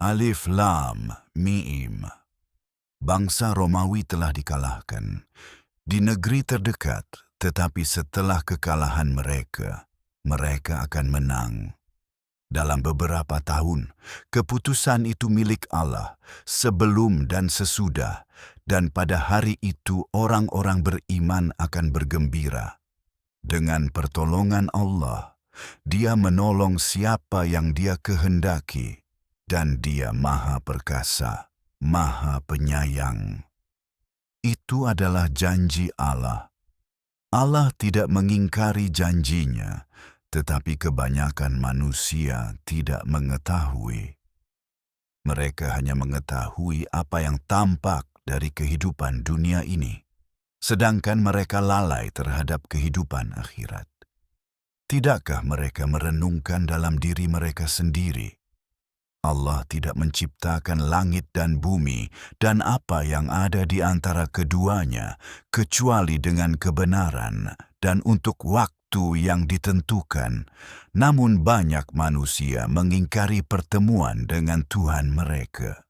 Alif Lam Mim. Bangsa Romawi telah dikalahkan di negeri terdekat, tetapi setelah kekalahan mereka, mereka akan menang. Dalam beberapa tahun, keputusan itu milik Allah sebelum dan sesudah, dan pada hari itu orang-orang beriman akan bergembira. Dengan pertolongan Allah, Dia menolong siapa yang Dia kehendaki, dan Dia Maha Perkasa, Maha Penyayang. Itu adalah janji Allah. Allah tidak mengingkari janjinya, tetapi kebanyakan manusia tidak mengetahui. Mereka hanya mengetahui apa yang tampak dari kehidupan dunia ini, sedangkan mereka lalai terhadap kehidupan akhirat. Tidakkah mereka merenungkan dalam diri mereka sendiri? Allah tidak menciptakan langit dan bumi dan apa yang ada di antara keduanya kecuali dengan kebenaran dan untuk waktu yang ditentukan. Namun banyak manusia mengingkari pertemuan dengan Tuhan mereka.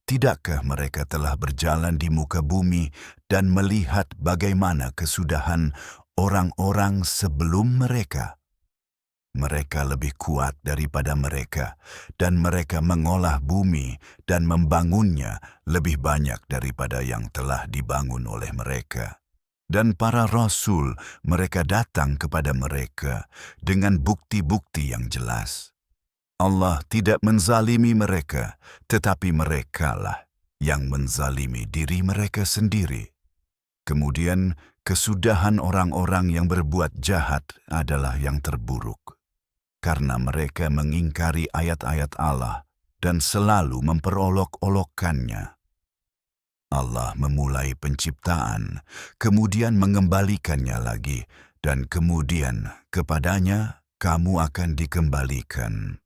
Tidakkah mereka telah berjalan di muka bumi dan melihat bagaimana kesudahan orang-orang sebelum mereka? Mereka lebih kuat daripada mereka, dan mereka mengolah bumi dan membangunnya lebih banyak daripada yang telah dibangun oleh mereka. Dan para rasul mereka datang kepada mereka dengan bukti-bukti yang jelas. Allah tidak menzalimi mereka, tetapi merekalah yang menzalimi diri mereka sendiri. Kemudian, kesudahan orang-orang yang berbuat jahat adalah yang terburuk, karena mereka mengingkari ayat-ayat Allah dan selalu memperolok-olokkannya. Allah memulai penciptaan, kemudian mengembalikannya lagi, dan kemudian kepadanya kamu akan dikembalikan.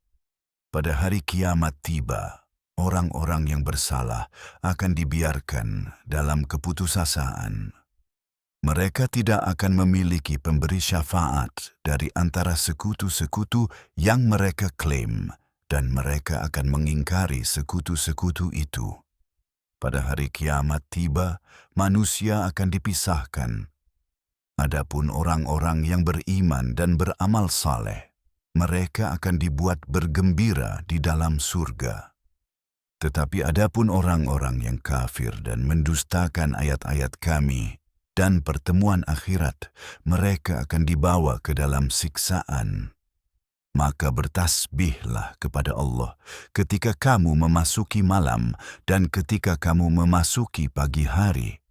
Pada hari kiamat tiba, orang-orang yang bersalah akan dibiarkan dalam keputusasaan. Mereka tidak akan memiliki pemberi syafaat dari antara sekutu-sekutu yang mereka klaim, dan mereka akan mengingkari sekutu-sekutu itu. Pada hari kiamat tiba, manusia akan dipisahkan. Adapun orang-orang yang beriman dan beramal saleh, mereka akan dibuat bergembira di dalam surga. Tetapi adapun orang-orang yang kafir dan mendustakan ayat-ayat Kami dan pertemuan akhirat, mereka akan dibawa ke dalam siksaan. Maka bertasbihlah kepada Allah ketika kamu memasuki malam dan ketika kamu memasuki pagi hari.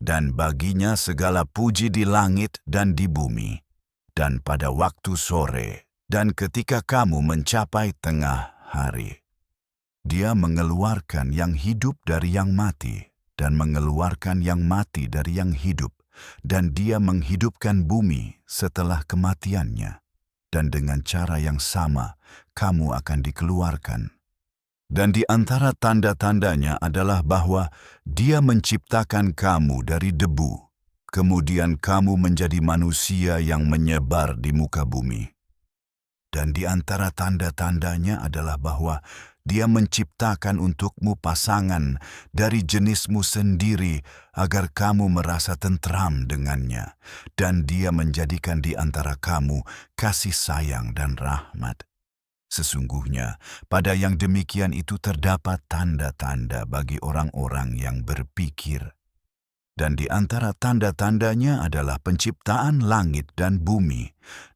Dan baginya segala puji di langit dan di bumi, dan pada waktu sore, dan ketika kamu mencapai tengah hari. Dia mengeluarkan yang hidup dari yang mati, dan mengeluarkan yang mati dari yang hidup, dan Dia menghidupkan bumi setelah kematiannya, dan dengan cara yang sama kamu akan dikeluarkan. Dan di antara tanda-tandanya adalah bahwa Dia menciptakan kamu dari debu, kemudian kamu menjadi manusia yang menyebar di muka bumi. Dan di antara tanda-tandanya adalah bahwa Dia menciptakan untukmu pasangan dari jenismu sendiri agar kamu merasa tentram dengannya, dan Dia menjadikan di antara kamu kasih sayang dan rahmat. Sesungguhnya, pada yang demikian itu terdapat tanda-tanda bagi orang-orang yang berpikir. Dan di antara tanda-tandanya adalah penciptaan langit dan bumi,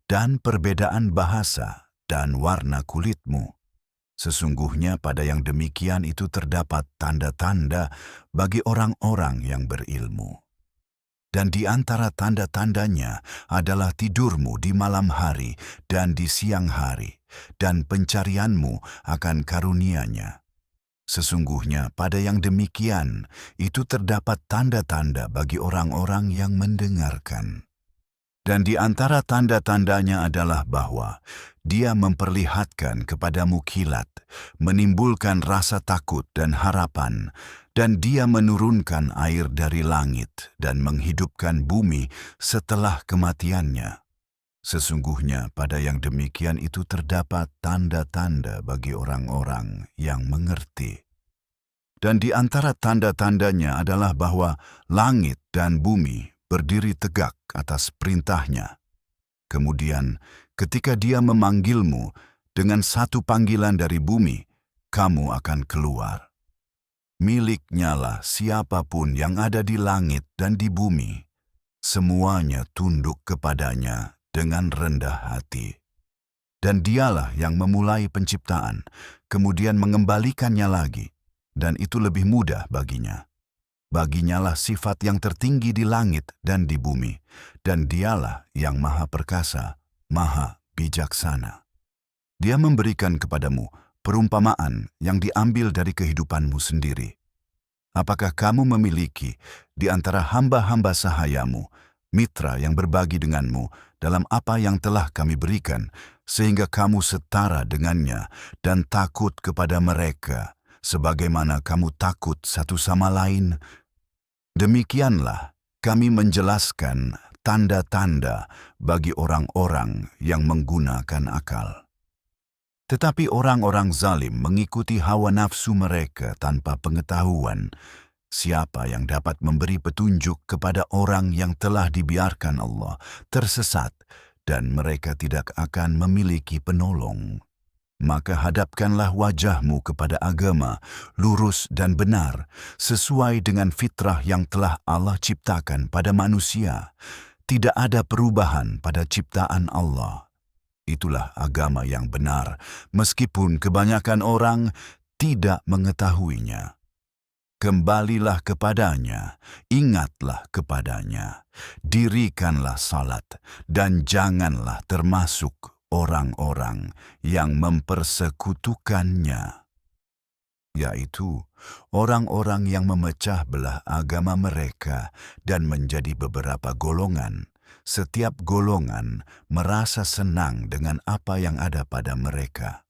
dan perbedaan bahasa dan warna kulitmu. Sesungguhnya pada yang demikian itu terdapat tanda-tanda bagi orang-orang yang berilmu. Dan di antara tanda-tandanya adalah tidurmu di malam hari dan di siang hari, dan pencarianmu akan karunia-Nya. Sesungguhnya pada yang demikian itu terdapat tanda-tanda bagi orang-orang yang mendengarkan. Dan di antara tanda-tandanya adalah bahwa Dia memperlihatkan kepadamu kilat, menimbulkan rasa takut dan harapan, dan Dia menurunkan air dari langit dan menghidupkan bumi setelah kematiannya. Sesungguhnya pada yang demikian itu terdapat tanda-tanda bagi orang-orang yang mengerti. Dan di antara tanda-tandanya adalah bahwa langit dan bumi berdiri tegak atas perintahnya. Kemudian, ketika Dia memanggilmu dengan satu panggilan dari bumi, kamu akan keluar. Miliknya lah siapapun yang ada di langit dan di bumi. Semuanya tunduk kepadanya dengan rendah hati. Dan Dialah yang memulai penciptaan, kemudian mengembalikannya lagi, dan itu lebih mudah baginya. Baginyalah sifat yang tertinggi di langit dan di bumi, dan Dialah yang maha perkasa, maha bijaksana. Dia memberikan kepadamu perumpamaan yang diambil dari kehidupanmu sendiri. Apakah kamu memiliki di antara hamba-hamba sahayamu, mitra yang berbagi denganmu dalam apa yang telah kami berikan, sehingga kamu setara dengannya dan takut kepada mereka, sebagaimana kamu takut satu sama lain? Demikianlah kami menjelaskan tanda-tanda bagi orang-orang yang menggunakan akal. Tetapi orang-orang zalim mengikuti hawa nafsu mereka tanpa pengetahuan. Siapa yang dapat memberi petunjuk kepada orang yang telah dibiarkan Allah tersesat dan mereka tidak akan memiliki penolong? Maka hadapkanlah wajahmu kepada agama, lurus dan benar, sesuai dengan fitrah yang telah Allah ciptakan pada manusia. Tidak ada perubahan pada ciptaan Allah. Itulah agama yang benar, meskipun kebanyakan orang tidak mengetahuinya. Kembalilah kepadanya, ingatlah kepadanya, dirikanlah salat, dan janganlah termasuk orang-orang yang mempersekutukannya, yaitu orang-orang yang memecah belah agama mereka dan menjadi beberapa golongan. Setiap golongan merasa senang dengan apa yang ada pada mereka.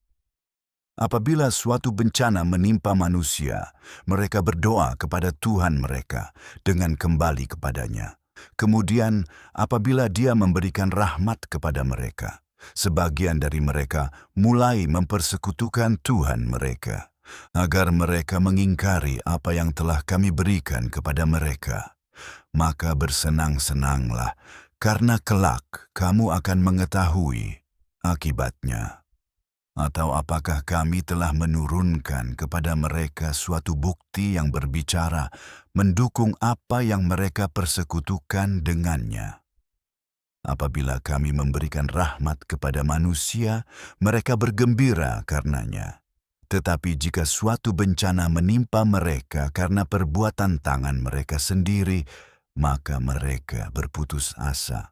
Apabila suatu bencana menimpa manusia, mereka berdoa kepada Tuhan mereka dengan kembali kepadanya. Kemudian, apabila Dia memberikan rahmat kepada mereka, sebagian dari mereka mulai mempersekutukan Tuhan mereka, agar mereka mengingkari apa yang telah kami berikan kepada mereka. Maka bersenang-senanglah, karena kelak kamu akan mengetahui akibatnya. Atau apakah kami telah menurunkan kepada mereka suatu bukti yang berbicara mendukung apa yang mereka persekutukan dengannya? Apabila kami memberikan rahmat kepada manusia, mereka bergembira karenanya. Tetapi jika suatu bencana menimpa mereka karena perbuatan tangan mereka sendiri, maka mereka berputus asa.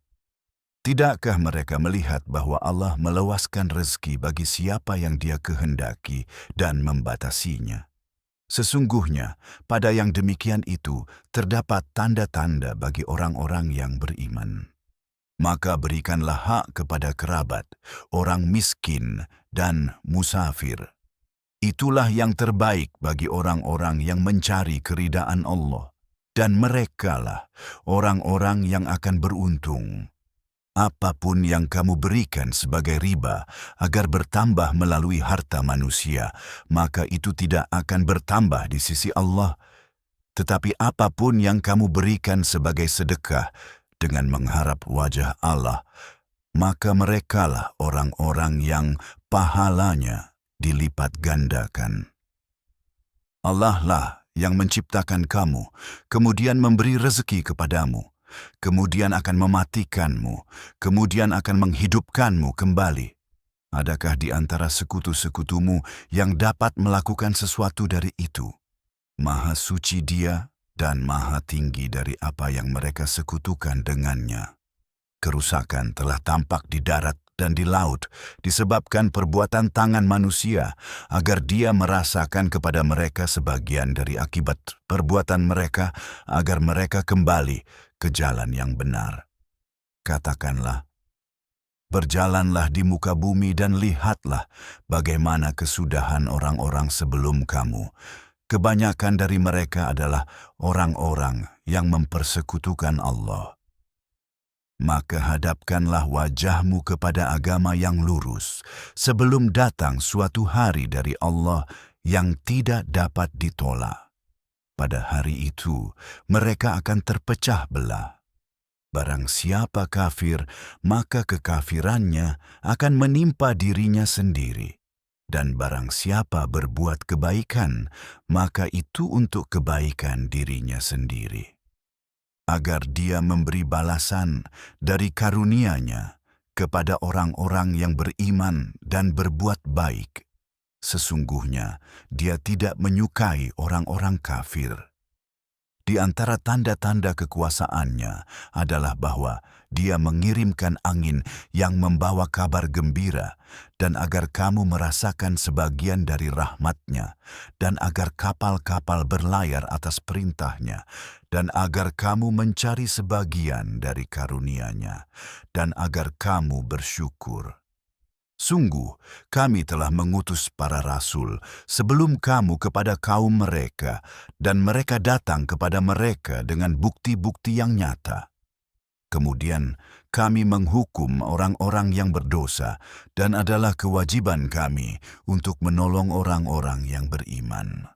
Tidakkah mereka melihat bahwa Allah melewaskan rezeki bagi siapa yang Dia kehendaki dan membatasinya? Sesungguhnya, pada yang demikian itu terdapat tanda-tanda bagi orang-orang yang beriman. Maka berikanlah hak kepada kerabat, orang miskin, dan musafir. Itulah yang terbaik bagi orang-orang yang mencari keridaan Allah. Dan merekalah orang-orang yang akan beruntung. Apapun yang kamu berikan sebagai riba agar bertambah melalui harta manusia, maka itu tidak akan bertambah di sisi Allah. Tetapi apapun yang kamu berikan sebagai sedekah dengan mengharap wajah Allah, maka merekalah orang-orang yang pahalanya dilipat gandakan. Allah lah yang menciptakan kamu, kemudian memberi rezeki kepadamu, kemudian akan mematikanmu, kemudian akan menghidupkanmu kembali. Adakah di antara sekutu-sekutumu yang dapat melakukan sesuatu dari itu? Maha suci Dia dan maha tinggi dari apa yang mereka sekutukan dengannya. Kerusakan telah tampak di darat dan di laut disebabkan perbuatan tangan manusia, agar Dia merasakan kepada mereka sebagian dari akibat perbuatan mereka, agar mereka kembali ke jalan yang benar. Katakanlah, berjalanlah di muka bumi dan lihatlah bagaimana kesudahan orang-orang sebelum kamu. Kebanyakan dari mereka adalah orang-orang yang mempersekutukan Allah. Maka hadapkanlah wajahmu kepada agama yang lurus sebelum datang suatu hari dari Allah yang tidak dapat ditolak. Pada hari itu, mereka akan terpecah belah. Barang siapa kafir, maka kekafirannya akan menimpa dirinya sendiri. Dan barang siapa berbuat kebaikan, maka itu untuk kebaikan dirinya sendiri. Agar dia memberi balasan dari karunia-Nya kepada orang-orang yang beriman dan berbuat baik. Sesungguhnya dia tidak menyukai orang-orang kafir. Di antara tanda-tanda kekuasaannya adalah bahwa dia mengirimkan angin yang membawa kabar gembira, dan agar kamu merasakan sebagian dari rahmat-Nya, dan agar kapal-kapal berlayar atas perintah-Nya, dan agar kamu mencari sebagian dari karunia-Nya, dan agar kamu bersyukur. Sungguh, kami telah mengutus para rasul sebelum kamu kepada kaum mereka, dan mereka datang kepada mereka dengan bukti-bukti yang nyata. Kemudian kami menghukum orang-orang yang berdosa, dan adalah kewajiban kami untuk menolong orang-orang yang beriman.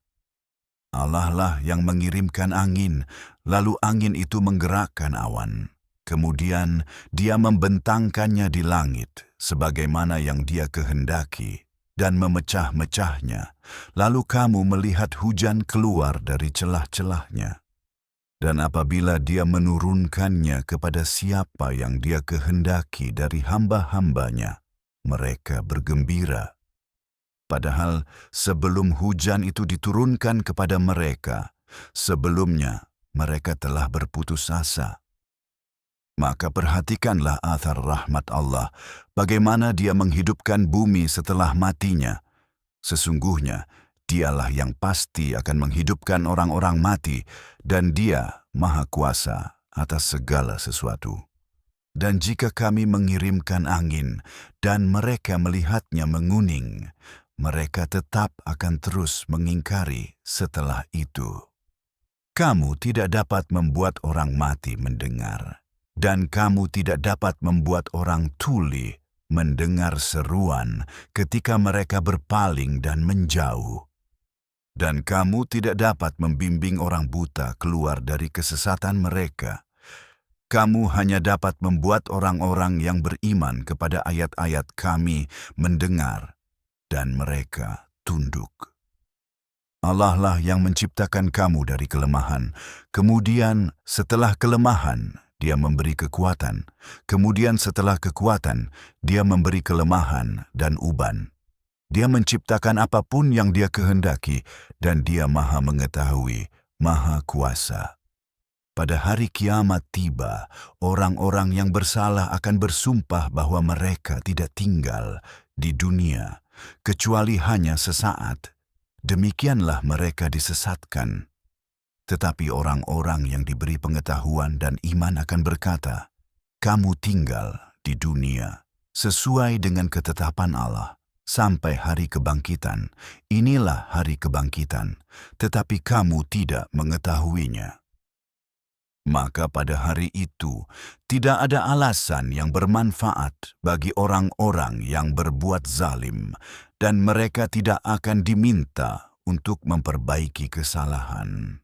Allah lah yang mengirimkan angin, lalu angin itu menggerakkan awan. Kemudian dia membentangkannya di langit, sebagaimana yang dia kehendaki, dan memecah-mecahnya. Lalu kamu melihat hujan keluar dari celah-celahnya. Dan apabila dia menurunkannya kepada siapa yang dia kehendaki dari hamba-hambanya, mereka bergembira. Padahal sebelum hujan itu diturunkan kepada mereka, sebelumnya mereka telah berputus asa. Maka perhatikanlah athar rahmat Allah, bagaimana dia menghidupkan bumi setelah matinya. Sesungguhnya, dialah yang pasti akan menghidupkan orang-orang mati, dan dia maha kuasa atas segala sesuatu. Dan jika kami mengirimkan angin, dan mereka melihatnya menguning, mereka tetap akan terus mengingkari setelah itu. Kamu tidak dapat membuat orang mati mendengar, dan kamu tidak dapat membuat orang tuli mendengar seruan ketika mereka berpaling dan menjauh. Dan kamu tidak dapat membimbing orang buta keluar dari kesesatan mereka. Kamu hanya dapat membuat orang-orang yang beriman kepada ayat-ayat kami mendengar, dan mereka tunduk. Allah lah yang menciptakan kamu dari kelemahan, kemudian setelah kelemahan, Dia memberi kekuatan. Kemudian setelah kekuatan, Dia memberi kelemahan dan uban. Dia menciptakan apapun yang Dia kehendaki, dan Dia maha mengetahui, maha kuasa. Pada hari kiamat tiba, orang-orang yang bersalah akan bersumpah bahwa mereka tidak tinggal di dunia, kecuali hanya sesaat. Demikianlah mereka disesatkan. Tetapi orang-orang yang diberi pengetahuan dan iman akan berkata, kamu tinggal di dunia sesuai dengan ketetapan Allah sampai hari kebangkitan. Inilah hari kebangkitan, tetapi kamu tidak mengetahuinya. Maka pada hari itu tidak ada alasan yang bermanfaat bagi orang-orang yang berbuat zalim, dan mereka tidak akan diminta untuk memperbaiki kesalahan.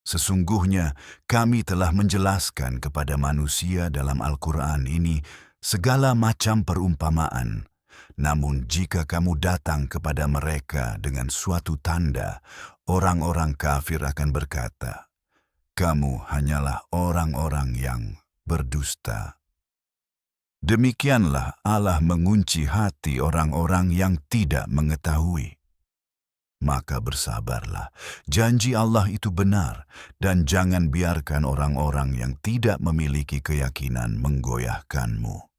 Sesungguhnya kami telah menjelaskan kepada manusia dalam Al-Quran ini segala macam perumpamaan. Namun jika kamu datang kepada mereka dengan suatu tanda, orang-orang kafir akan berkata, kamu hanyalah orang-orang yang berdusta. Demikianlah Allah mengunci hati orang-orang yang tidak mengetahui. Maka bersabarlah, janji Allah itu benar, dan jangan biarkan orang-orang yang tidak memiliki keyakinan menggoyahkanmu.